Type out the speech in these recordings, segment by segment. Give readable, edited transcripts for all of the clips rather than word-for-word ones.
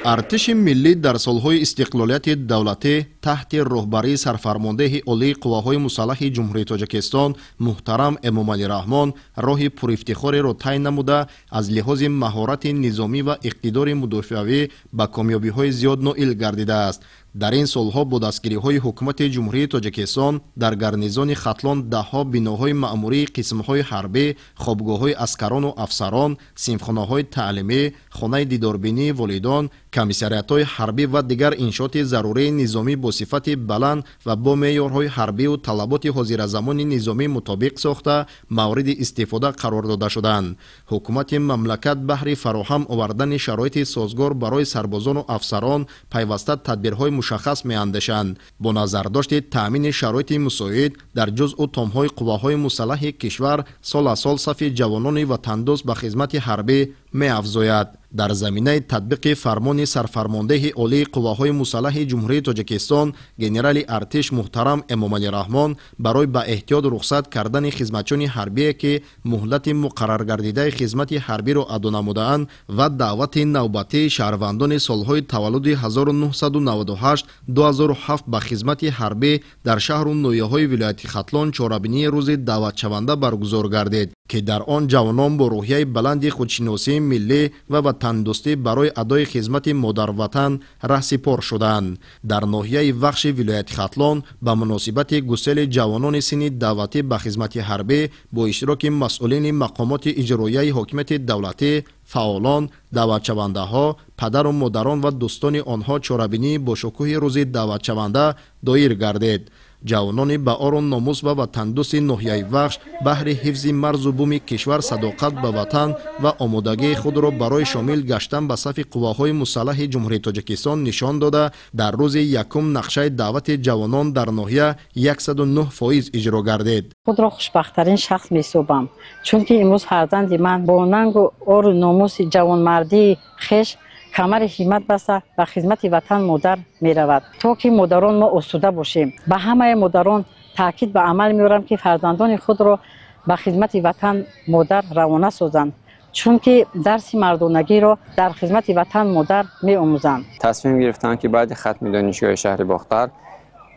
ارتش ملی در سالهای استقلالیت دولتی تحت رهبری سرفرمانده عالی قواهای مسلح جمهوری تاجیکستان محترم امامعلی رحمان راه پرافتخاری را طی نموده از لحاظ مهارت نظامی و اقتدار مدافعی به کامیابی‌های زیاد نائل گردیده است. در این سالها با دستگیری‌های حکومت جمهوری تاجیکستان در گارنیزون ختلان ده‌ها بناهای مأموری، قسم‌های حربی، خوابگاه‌های عسکران و افسران، سیمخانه‌های تعلیمی، خانه دیداربینی والیدان، کمیساریات‌های حربی و دیگر انشاءات ضروری نظامی با صفت بلند و با معیارهای حربی و طلبات حاضرزمان نظامی مطابق ساخته مورد استفاده قرار داده شدند. حکومت مملکت بهر فراهم آوردن شرایط سازگار برای سربازان و افسران پیوسته تدبیرهای مشخص می‌اندیشند. با نظرداشت تأمین شرایط مساعد در جزء تام‌های قواهای مسلح کشور سال از سال صف جوانان وطندوست به خدمت حربی می‌افزاید. در زمینه تطبیق فرمان سرفرمانده عالی قواهای مسلح جمهوری تاجیکستان گنرال ارتش محترم امامعلی رحمان برای به احتیاط رخصت کردن خدمتچیان حربی که مهلت مقرر گردیده خدمت حربی را ادا نموده‌اند و دعوت نوبتی شهروندان سالهای تولد 1998 2007 به خدمت حربی در شهر و نویه‌های ولایت ختلان چهاربینی روز دعوت شونده برگزار گردید که در آن جوانان با روحیه بلند خودشناسی ملی و وطندوستی برای ادای خدمت مادر وطن رهسپار شدند. در ناحیه وخش ولایت ختلان به مناسبت گسیل جوانان سن دعوتی به خدمت حربی با اشتراک مسئولین مقامات اجرایی حکومت دولتی، فعالان، دعوتشونده‌ها، پدر و مادران و دوستان آنها چهاربینی با شکوه روز دعوتشونده دایر گردید. جوانان با آرون ناموس و وطندوست ناحیه وخش بهر حفظ مرز و بوم کشور صداقت به وطن و آمادگی خود را برای شامل گشتن به صف قواهای مسلح جمهوری تاجیکستان نشان داده در روز یکم نقشه دعوت جوانان در ناحیه 109% اجرا گردید. خود را خوشبخت‌ترین شخص می‌سوبم چون که امروز فرزند من با ننگ و آر ناموس جوانمردی خش کمر همت بسته به خدمت وطن مادر می رود تا که مادران ما آسوده باشیم. به همه مادران تاکید به عمل می‌آورم که فرزندان خود را به خدمت وطن مادر روانه سازند چون که درس مردانگی را در خدمت وطن مادر می آموزند. تصمیم گرفتم که بعد ختم دانشگاه شهر باختر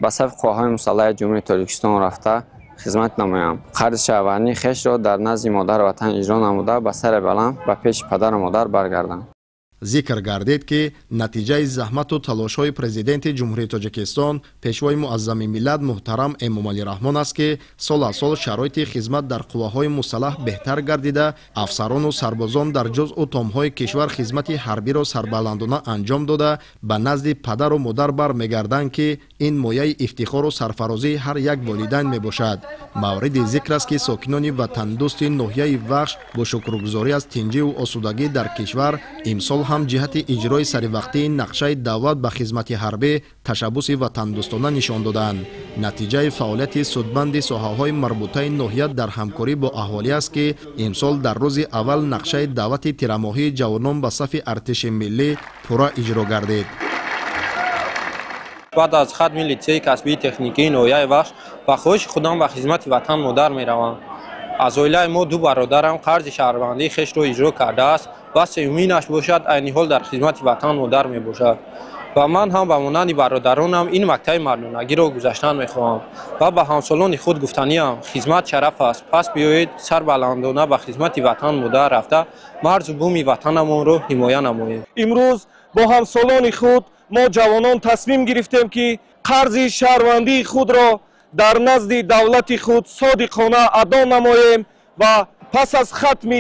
به صف قواهای مسلح جمهوری تاجیکستان رفته خدمت نمایم. قرض شهروندی خویش را در نزد مادر وطن اجرا نموده به سر بلند به پیش پدر و مادر برگردم. ذکر گردید که نتیجه زحمت و تلاش های پرزیدنت جمهوری تاجیکستان پیشوای معظم ملت محترم امامعلی رحمان است که سال از سال شرایط خدمت در قواهای مسلح بهتر گردیده افسران و سربازان در جزء و تام‌های کشور خدمت حربی را سربلندانه انجام داده به نزد پدر و مادر برمیگردند که این مایه افتخار و سرفرازی هر یک والدین میباشد. مورد ذکر است که ساکنان وطندوست ناحیه وخش با شکرگزاری از تنجی و آسودگی در کشور امسال هم جهت اجرای سریوقتی نقشه دعوت به خدمت حربی تشبث وطندوستانه نشان دادند. نتیجه فعالیت سودمند ساحه‌های مربوطه ناحیه در همکاری با اهالی است که امسال در روز اول نقشه دعوت تیرماهی جوانان به صف ارتش ملی پورا اجرا گردید. بعد از ختم لیسه کسبی تکنیکی ناحیه وخش با خواهش خودم به خدمت وطن مادر میروم. از اویله ما دو برادرم قرض شهروندی خیش را اجرا کرده است و سومینش باشد عین حال در خدمت وطن مادر می باشد و من هم به مانند برادرانم این مقطع مردانگی را گذشتن می خواهم و به همسالان خود گفتنیم خدمت شرف است، پس بیایید سر بلندانه به خدمت وطن مادر رفته مرز و بوم وطنمان را حمایت نماییم. امروز با همسالان خود ما جوانان تصمیم گرفتیم که قرض شهروندی خود را در نزد دولت خود صادقانه ادا نماییم و پس از ختم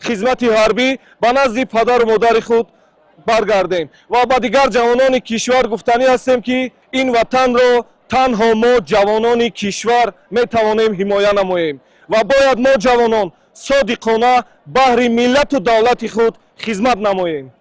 خدمت حربی به نزد پدر و مادر خود برگردیم و با دیگر جوانان کشور گفتنی هستیم که این وطن را تنها ما جوانان کشور می توانیم حمایت نماییم و باید ما جوانان صادقانه بهر ملت و دولت خود خدمت نماییم.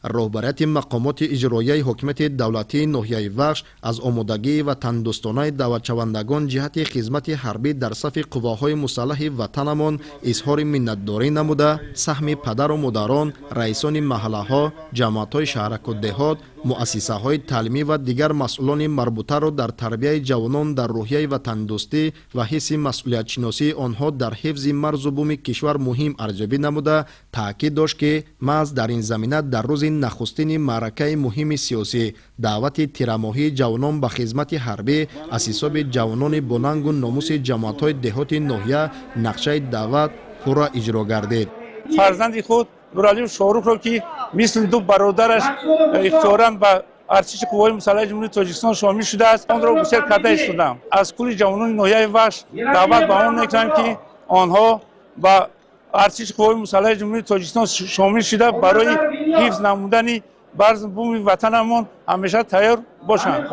رهبریت مقامات اجرایی حکومت دولتی ناحیه وخش از آمادگی و تندوستانه دعوتشوندگان جهت خدمت حربی در صف قواهای مسلح وطنمان اظهار منتداری نموده سهم پدر و مادران، رئیسان محله ها، جماعت های شهرک و دهات، مؤسسه های تعلیمی و دیگر مسئولان مربوطه را در تربیت جوانان در روحیه وطندوستی و حس مسئولیت شناسی آنها در حفظ مرز و بوم کشور مهم ارزیابی نموده таъкид дошт ки маҳз дар ин замина дар рӯзи нахустини маъракаи муҳими сиёсӣ даъвати тирамоҳии ҷавонон ба хизмати ҳарбӣ аз ҳисоби ҷавонони бонангу номуси ҷамоатҳои деҳоти ноҳия нақшаи даъват пурра иҷро гардид. фарзанди худ Нуралиев Шорухро ки мисли ду бародараш ихтиёран ба артиши қувваҳои мусаллаҳаи ҷумҳурии Тоҷикистон шомил шудааст, онро гусел карда истодам. Аз кули ҷавонони ноҳияи вахш даъват ба он мекунам ки онҳо ба артиши қувваҳои мусаллаҳаи ҷумҳурии Тоҷикистон шомил шуда барои ҳифз намудани барзу буми ватанамон ҳамеша тайёр бошанд.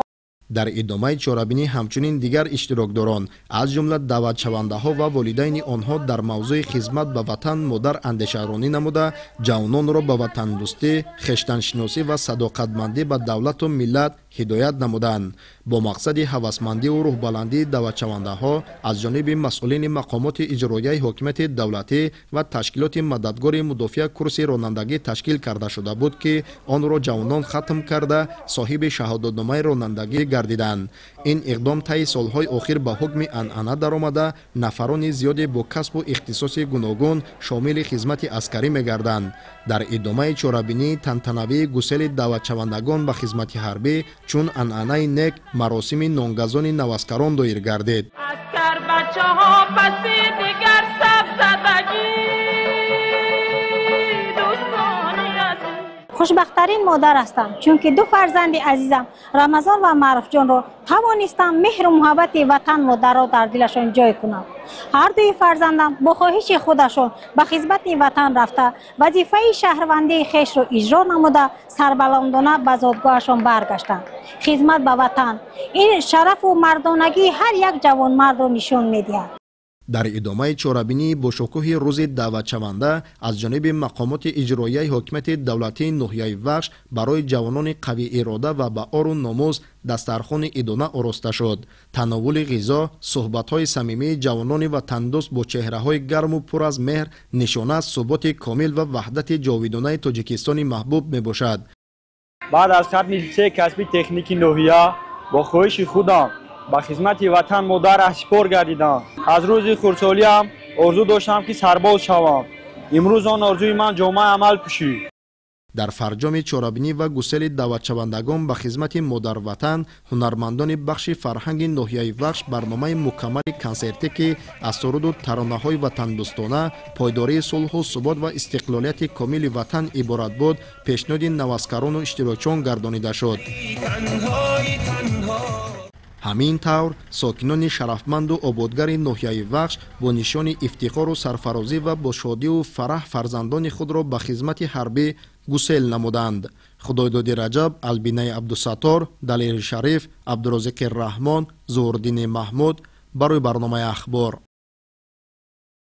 дар идомаи чорабинӣ ҳамчунин дигар иштирокдорон аз ҷумла даъватшавандаҳо ва волидайни онҳо дар мавзӯи хизмат ба ватан модар андешаронӣ намуда ҷавононро ба ватандӯстӣ, хештаншиносӣ ва садоқатмандӣ ба давлату миллат ҳидоят намуданд. бо мақсади ҳавасмандию рӯҳбаландии даъватшавандаҳо аз ҷониби масъулини мақомоти иҷроияи ҳокимияти давлатӣ ва ташкилоти мададгори мудофиа курси ронандагӣ ташкил карда шуда буд ки онро ҷавонон хатм карда соҳиби шаҳодатномаи ронандагӣ гардиданд. ин иқдом таи солҳои охир ба ҳукми анъана даромада нафарони зиёде бо касбу ихтисоси гуногун шомили хизмати аскарӣ мегарданд. дар идомаи чорабинӣ тантанавии гусели даъватшавандагон ба хизмати ҳарбӣ чун анъанаи нек маросими нонгазони наваскарон доир гардид. хушбахттарин модар ҳастам, чунки ду фарзанди азизам Рамазон ва Маъруфҷонро тавонистам меҳру муҳаббати ватан модарро дар дилашон ҷой кунам. ҳар дуи фарзандам бо хоҳиши худашон ба хизмати ватан рафта вазифаи шаҳрвандии хешро иҷро намуда сарбаландона ба зодгоҳашон баргаштанд. хизмат ба ватан ин шарафу мардонагии ҳар як ҷавонмардро нишон медиҳад. дар идомаи чорабинӣ бо шукӯҳи рӯзи даъватшаванда аз ҷониби мақомоти иҷроияи ҳокимияти давлатии ноҳияи вахш барои ҷавонони қавиирода ва ба ору номус дастархони идона ороста шуд. тановули ғизо, суҳбатҳои самимии ҷавонони ватандӯст бо чеҳраҳои гарму пур аз меҳр нишона аз суботи комил ва ваҳдати ҷовидонаи Тоҷикистони маҳбуб мебошад. баъд аз хатми лисеи касбии техникии ноҳия бо хоҳиши худам ба хизмати ватан модар аҳсипор гардидам. аз рӯзи хурдсолиам орзу доштам ки сарбоз шавам. имрӯз он орзуи ман ҷомаи амал пӯшид. дар фарҷоми чорабинӣ ва гусели даъватшавандагон ба хизмати модарватан ҳунармандони бахши фарҳанги ноҳияи вахш барномаи мукаммали консертӣ ки аз суруду таронаҳои ватандӯстона пойдории сулҳу субот ва истиқлолияти комили ватан иборат буд пешниҳоди наваскарону иштирокчиён гардонида шуд. ҳамин тавр сокинони шарафманду ободгари ноҳияи вахш бо нишони ифтихору сарфарозӣ ва бо шодию фараҳ фарзандони худро ба хизмати ҳарбӣ гусел намуданд. худойдоди раҷаб, албинаи абдусаттор, далери шариф, абдурозиқи раҳмон, зуҳурддини маҳмуд барои барномаи ахбор.